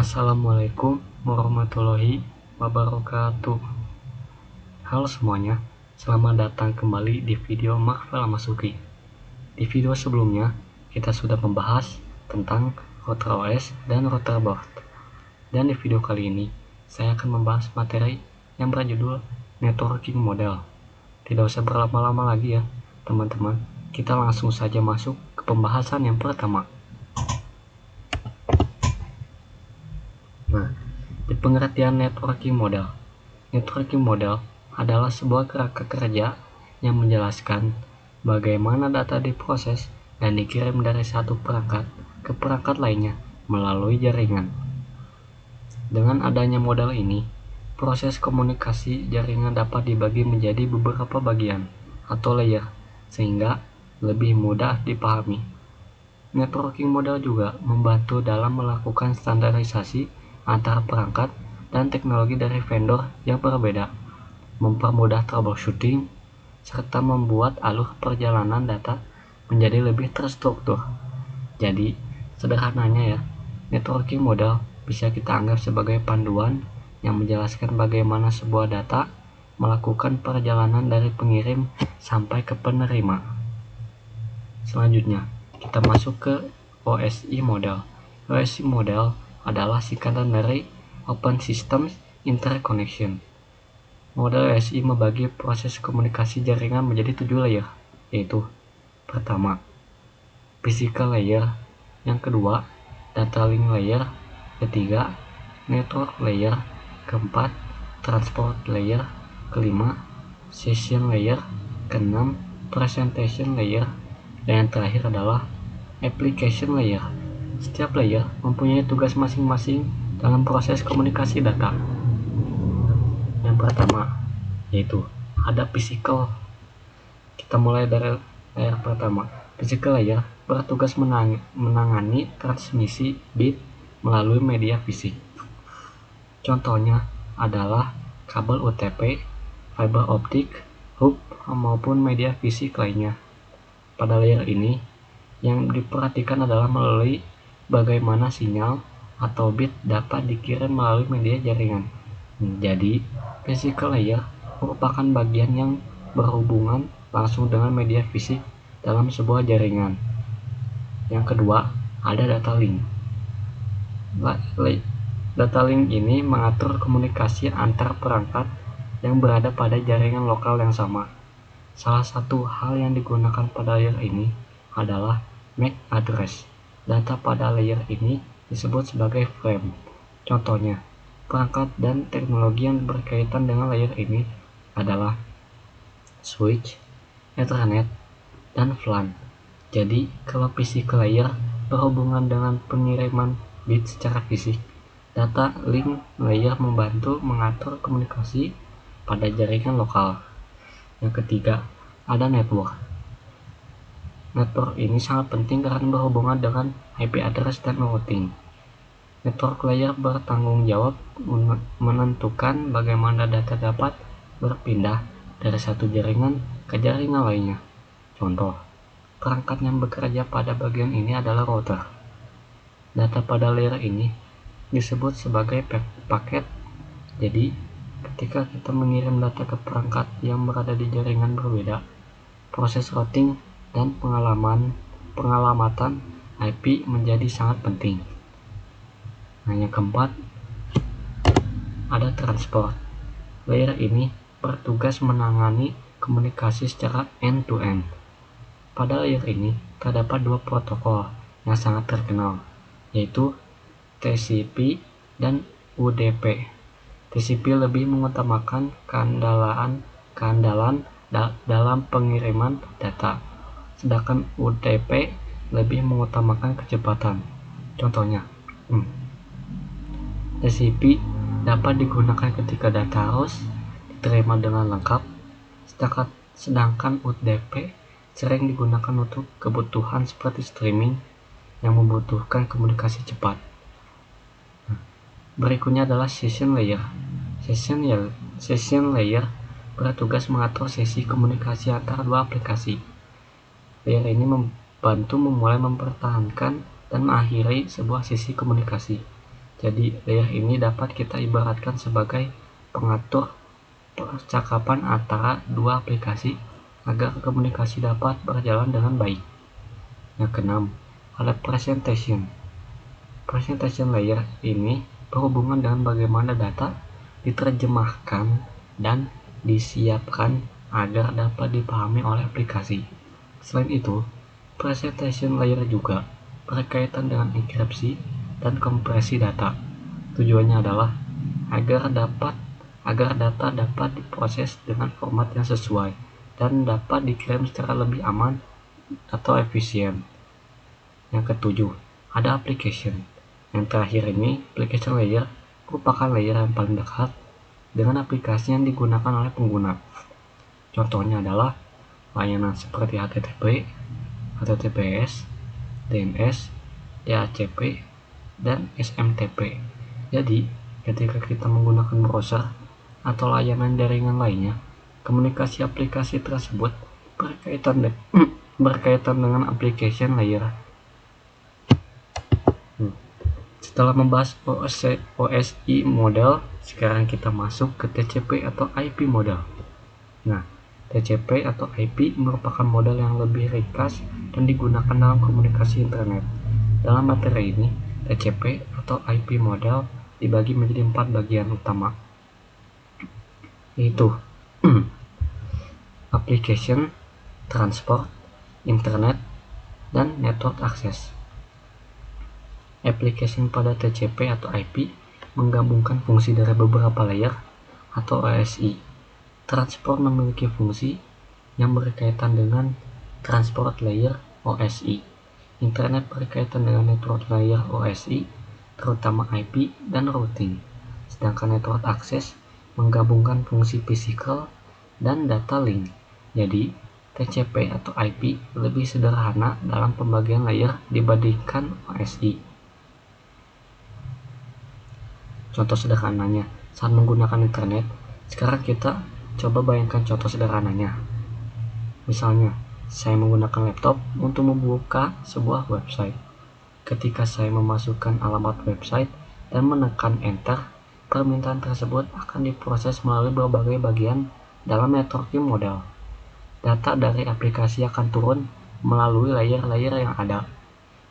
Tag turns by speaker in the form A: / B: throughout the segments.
A: Assalamualaikum warahmatullahi wabarakatuh. Halo semuanya, selamat datang kembali di video Mahfal Masuki. Di video sebelumnya, kita sudah membahas tentang router OS dan router board. Dan di video kali ini, saya akan membahas materi yang berjudul networking model. Tidak usah berlama-lama lagi ya, teman-teman. Kita langsung saja masuk ke pembahasan yang pertama. Nah, di pengertian networking model adalah sebuah kerangka kerja yang menjelaskan bagaimana data diproses dan dikirim dari satu perangkat ke perangkat lainnya melalui jaringan. Dengan adanya model ini, proses komunikasi jaringan dapat dibagi menjadi beberapa bagian atau layer, sehingga lebih mudah dipahami. Networking model juga membantu dalam melakukan standarisasi antara perangkat dan teknologi dari vendor yang berbeda, mempermudah troubleshooting, serta membuat alur perjalanan data menjadi lebih terstruktur. Jadi, sederhananya ya, networking model bisa kita anggap sebagai panduan yang menjelaskan bagaimana sebuah data melakukan perjalanan dari pengirim sampai ke penerima. Selanjutnya, kita masuk ke OSI model. OSI model adalah singkatan dari Open Systems Interconnection. Model OSI membagi proses komunikasi jaringan menjadi 7 layer, yaitu pertama, physical layer, yang kedua, data link layer, ketiga, network layer, keempat, transport layer, kelima, session layer, keenam, presentation layer, dan yang terakhir adalah application layer. Setiap layer mempunyai tugas masing-masing dalam proses komunikasi data. Yang pertama, yaitu ada physical. Kita mulai dari layer pertama. Physical layer bertugas menangani transmisi bit melalui media fisik. Contohnya adalah kabel UTP, fiber optik, hub, maupun media fisik lainnya. Pada layer ini, yang diperhatikan adalah melalui bagaimana sinyal atau bit dapat dikirim melalui media jaringan. Jadi, physical layer merupakan bagian yang berhubungan langsung dengan media fisik dalam sebuah jaringan. Yang kedua, ada data link. Data link ini mengatur komunikasi antar perangkat yang berada pada jaringan lokal yang sama. Salah satu hal yang digunakan pada layer ini adalah MAC address. Data pada layer ini disebut sebagai frame. Contohnya, perangkat dan teknologi yang berkaitan dengan layer ini adalah switch, Ethernet, dan VLAN. Jadi, kalau physical layer berhubungan dengan pengiriman bit secara fisik, data link layer membantu mengatur komunikasi pada jaringan lokal. Yang ketiga, ada network. Network ini sangat penting karena berhubungan dengan IP address dan routing. Network layer bertanggung jawab menentukan bagaimana data dapat berpindah dari satu jaringan ke jaringan lainnya. Contoh, perangkat yang bekerja pada bagian ini adalah router. Data pada layer ini disebut sebagai paket. Jadi, ketika kita mengirim data ke perangkat yang berada di jaringan berbeda, proses routing dan pengalamatan IP menjadi sangat penting. Nah, yang keempat, ada transport. Layer ini bertugas menangani komunikasi secara end-to-end. Pada layer ini terdapat dua protokol yang sangat terkenal, yaitu TCP dan UDP. TCP lebih mengutamakan keandalan dalam pengiriman data, sedangkan UDP lebih mengutamakan kecepatan. Contohnya, TCP dapat digunakan ketika data harus diterima dengan lengkap, sedangkan UDP sering digunakan untuk kebutuhan seperti streaming yang membutuhkan komunikasi cepat. Berikutnya adalah session layer. Session layer bertugas mengatur sesi komunikasi antara dua aplikasi. Layer ini membantu memulai, mempertahankan, dan mengakhiri sebuah sesi komunikasi. Jadi layer ini dapat kita ibaratkan sebagai pengatur percakapan antara dua aplikasi agar komunikasi dapat berjalan dengan baik. Yang keenam, ada presentation. Presentation layer ini berhubungan dengan bagaimana data diterjemahkan dan disiapkan agar dapat dipahami oleh aplikasi. Selain itu, presentation layer juga berkaitan dengan enkripsi dan kompresi data. Tujuannya adalah agar data dapat diproses dengan format yang sesuai dan dapat dikirim secara lebih aman atau efisien. Yang ketujuh, ada application. Yang terakhir ini, application layer merupakan layer yang paling dekat dengan aplikasi yang digunakan oleh pengguna. Contohnya adalah layanan seperti HTTP, HTTPS, DNS, DHCP, dan SMTP. Jadi, ketika kita menggunakan browser atau layanan jaringan lainnya, komunikasi aplikasi tersebut berkaitan dengan application layer. Setelah membahas OSI model, sekarang kita masuk ke TCP atau IP model. Nah, TCP atau IP merupakan model yang lebih ringkas dan digunakan dalam komunikasi internet. Dalam materi ini, TCP atau IP model dibagi menjadi 4 bagian utama, yaitu application, transport, internet, dan network access. Application pada TCP atau IP menggabungkan fungsi dari beberapa layer atau OSI. Transport memiliki fungsi yang berkaitan dengan transport layer OSI. Internet berkaitan dengan network layer OSI, terutama IP dan routing. Sedangkan network access menggabungkan fungsi physical dan data link. Jadi, TCP atau IP lebih sederhana dalam pembagian layer dibandingkan OSI. Contoh sederhananya, saat menggunakan internet, sekarang kita coba bayangkan contoh sederhananya. Misalnya, saya menggunakan laptop untuk membuka sebuah website. Ketika saya memasukkan alamat website dan menekan enter, permintaan tersebut akan diproses melalui berbagai bagian dalam networking model. Data dari aplikasi akan turun melalui layer-layer yang ada.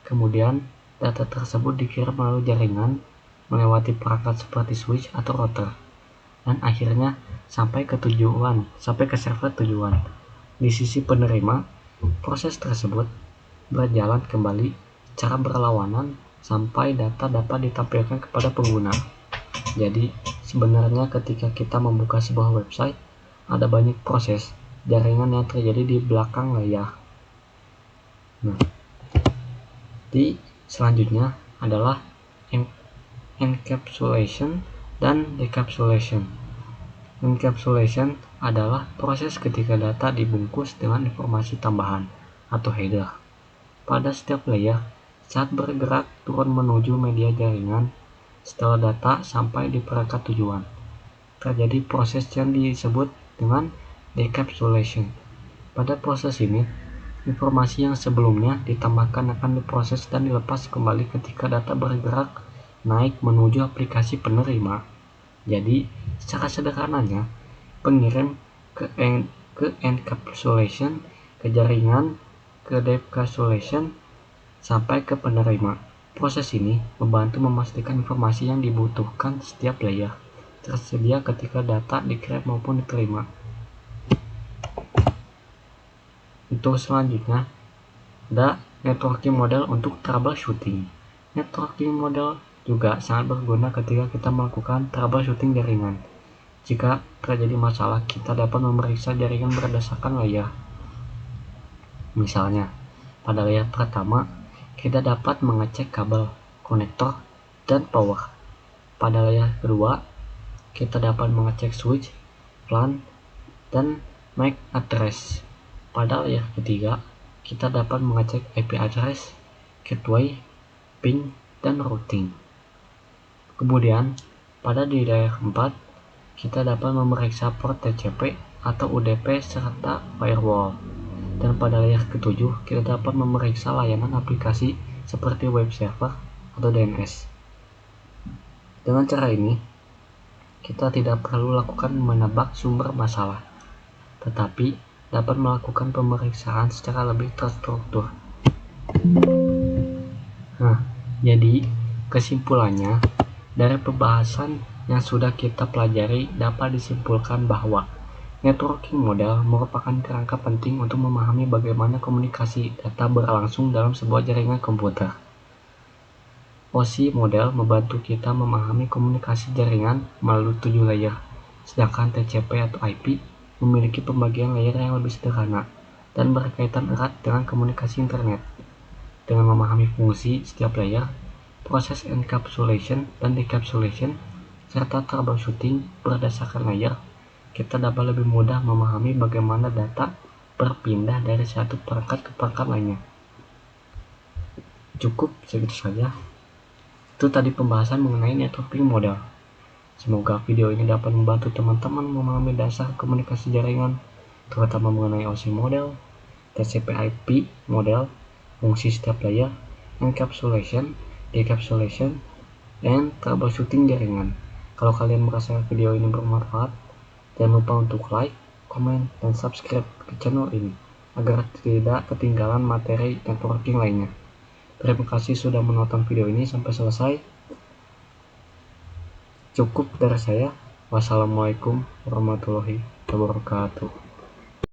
A: Kemudian, data tersebut dikirim melalui jaringan, melewati perangkat seperti switch atau router, dan akhirnya sampai ke server tujuan. Di sisi penerima, proses tersebut berjalan kembali secara berlawanan sampai data dapat ditampilkan kepada pengguna. Jadi, sebenarnya ketika kita membuka sebuah website, ada banyak proses jaringan yang terjadi di belakang layar. Nah, selanjutnya adalah encapsulation dan decapsulation. Encapsulation adalah proses ketika data dibungkus dengan informasi tambahan atau header pada setiap layer saat bergerak turun menuju media jaringan. Setelah data sampai di perangkat tujuan, terjadi proses yang disebut dengan decapsulation. Pada proses ini, informasi yang sebelumnya ditambahkan akan diproses dan dilepas kembali ketika data bergerak naik menuju aplikasi penerima. Jadi, secara sederhananya, pengirim ke encapsulation, ke jaringan, ke decapsulation, sampai ke penerima. Proses ini membantu memastikan informasi yang dibutuhkan setiap layer tersedia ketika data dikirim maupun diterima. Untuk selanjutnya, ada networking model untuk troubleshooting. Networking model juga sangat berguna ketika kita melakukan troubleshooting jaringan. Jika terjadi masalah, kita dapat memeriksa jaringan berdasarkan layer. Misalnya, pada layer pertama, kita dapat mengecek kabel, konektor, dan power. Pada layer kedua, kita dapat mengecek switch, LAN, dan MAC address. Pada layer ketiga, kita dapat mengecek IP address, gateway, ping, dan routing. Kemudian, pada di layer 4, kita dapat memeriksa port TCP atau UDP serta firewall. Dan pada layer ke-7, kita dapat memeriksa layanan aplikasi seperti web server atau DNS. Dengan cara ini, kita tidak perlu lakukan menebak sumber masalah, tetapi dapat melakukan pemeriksaan secara lebih terstruktur. Nah, jadi kesimpulannya, dari pembahasan yang sudah kita pelajari dapat disimpulkan bahwa networking model merupakan kerangka penting untuk memahami bagaimana komunikasi data berlangsung dalam sebuah jaringan komputer. OSI model membantu kita memahami komunikasi jaringan melalui 7 layer, sedangkan TCP atau IP memiliki pembagian layer yang lebih sederhana dan berkaitan erat dengan komunikasi internet. Dengan memahami fungsi setiap layer, proses encapsulation dan decapsulation, serta troubleshooting berdasarkan layer, kita dapat lebih mudah memahami bagaimana data berpindah dari satu perangkat ke perangkat lainnya. Cukup segitu saja. Itu tadi pembahasan mengenai networking model. Semoga video ini dapat membantu teman-teman memahami dasar komunikasi jaringan, terutama mengenai OSI model, TCP/IP model, fungsi setiap layer, encapsulation, decapsulation, dan troubleshooting jaringan. Kalau kalian merasa video ini bermanfaat, jangan lupa untuk like, komen, dan subscribe ke channel ini agar tidak ketinggalan materi networking lainnya. Terima kasih sudah menonton video ini sampai selesai. Cukup dari saya. Wassalamualaikum warahmatullahi wabarakatuh.